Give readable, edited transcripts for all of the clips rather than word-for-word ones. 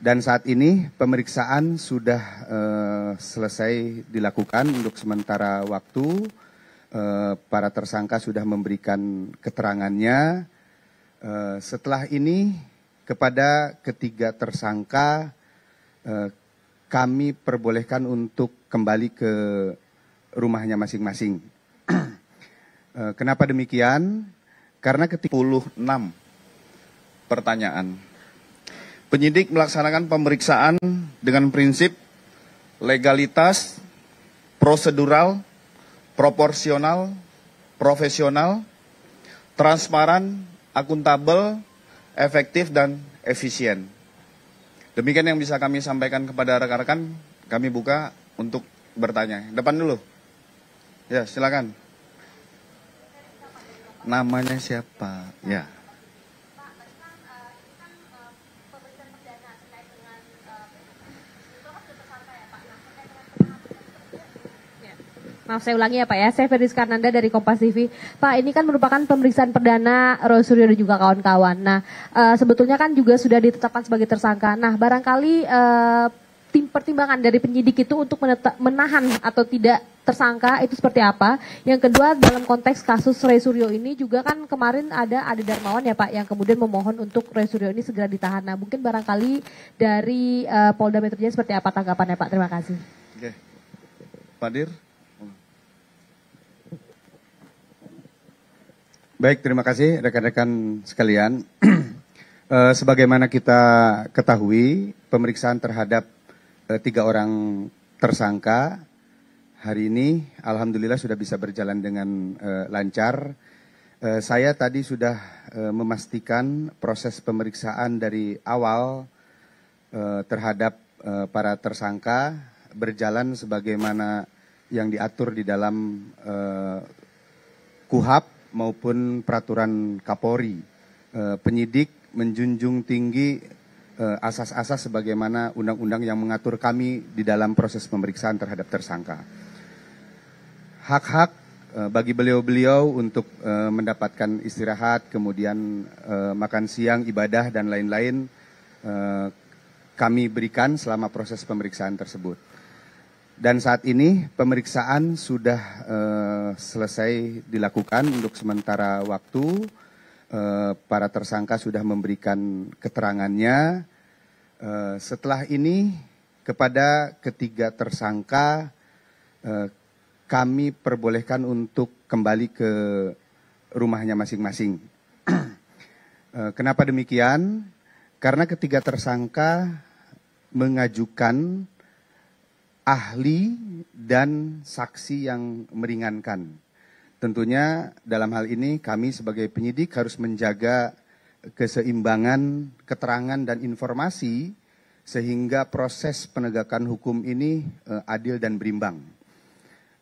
Dan saat ini pemeriksaan sudah selesai dilakukan untuk sementara waktu. Para tersangka sudah memberikan keterangannya. Setelah ini kepada ketiga tersangka kami perbolehkan untuk kembali ke rumahnya masing-masing. Kenapa demikian? Karena ketika 16 pertanyaan. Penyidik melaksanakan pemeriksaan dengan prinsip legalitas, prosedural, proporsional, profesional, transparan, akuntabel, efektif, dan efisien. Demikian yang bisa kami sampaikan kepada rekan-rekan. Kami buka untuk bertanya. Depan dulu. Ya, silakan. Namanya siapa? Ya. Maaf saya ulangi ya Pak ya, saya Feris Karnanda dari Kompas TV. Pak, ini kan merupakan pemeriksaan perdana Roy Suryo dan juga kawan-kawan. Nah, sebetulnya kan juga sudah ditetapkan sebagai tersangka. Nah, barangkali tim pertimbangan dari penyidik itu untuk menahan atau tidak tersangka itu seperti apa? Yang kedua, dalam konteks kasus Roy Suryo ini juga kan kemarin ada Ade Darmawan ya Pak, yang kemudian memohon untuk Roy Suryo ini segera ditahan. Nah, mungkin barangkali dari Polda Metro Jaya seperti apa tanggapannya Pak? Terima kasih. Oke. Pak Dir. Baik, terima kasih rekan-rekan sekalian. Sebagaimana kita ketahui, pemeriksaan terhadap 3 orang tersangka hari ini alhamdulillah sudah bisa berjalan dengan lancar. Saya tadi sudah memastikan proses pemeriksaan dari awal terhadap para tersangka berjalan sebagaimana yang diatur di dalam KUHP maupun peraturan Kapolri. Penyidik menjunjung tinggi asas-asas sebagaimana undang-undang yang mengatur kami di dalam proses pemeriksaan terhadap tersangka. Hak-hak bagi beliau-beliau untuk mendapatkan istirahat, kemudian makan siang, ibadah, dan lain-lain kami berikan selama proses pemeriksaan tersebut. Dan saat ini pemeriksaan sudah selesai dilakukan untuk sementara waktu. Para tersangka sudah memberikan keterangannya. Setelah ini kepada ketiga tersangka kami perbolehkan untuk kembali ke rumahnya masing-masing. Kenapa demikian? Karena ketiga tersangka mengajukan ahli dan saksi yang meringankan. Tentunya dalam hal ini kami sebagai penyidik harus menjaga keseimbangan keterangan dan informasi sehingga proses penegakan hukum ini adil dan berimbang.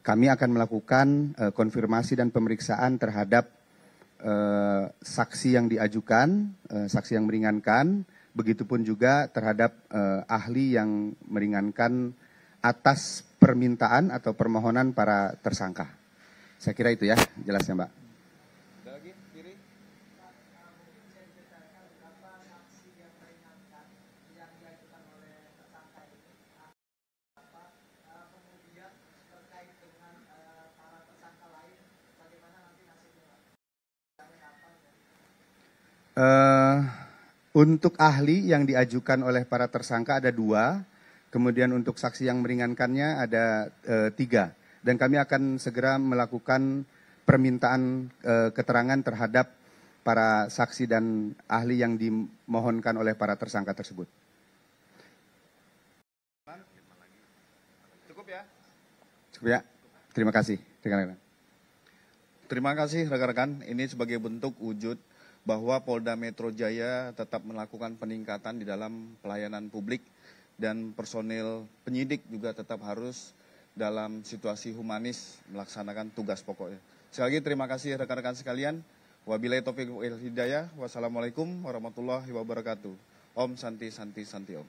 Kami akan melakukan konfirmasi dan pemeriksaan terhadap saksi yang diajukan, saksi yang meringankan, begitupun juga terhadap ahli yang meringankan atas permintaan atau permohonan para tersangka. Saya kira itu ya, jelasnya Mbak. Ada lagi, kiri. Untuk ahli yang diajukan oleh para tersangka ada 2. Kemudian untuk saksi yang meringankannya ada 3. Dan kami akan segera melakukan permintaan keterangan terhadap para saksi dan ahli yang dimohonkan oleh para tersangka tersebut. Cukup ya? Cukup ya? Terima kasih. Terima kasih rekan-rekan. Ini sebagai bentuk wujud bahwa Polda Metro Jaya tetap melakukan peningkatan di dalam pelayanan publik. Dan personil penyidik juga tetap harus dalam situasi humanis melaksanakan tugas pokoknya. Sekali lagi terima kasih rekan-rekan sekalian. Wabillahi taufiq wal hidayah. Wassalamualaikum warahmatullahi wabarakatuh. Om Santi Santi Santi Om.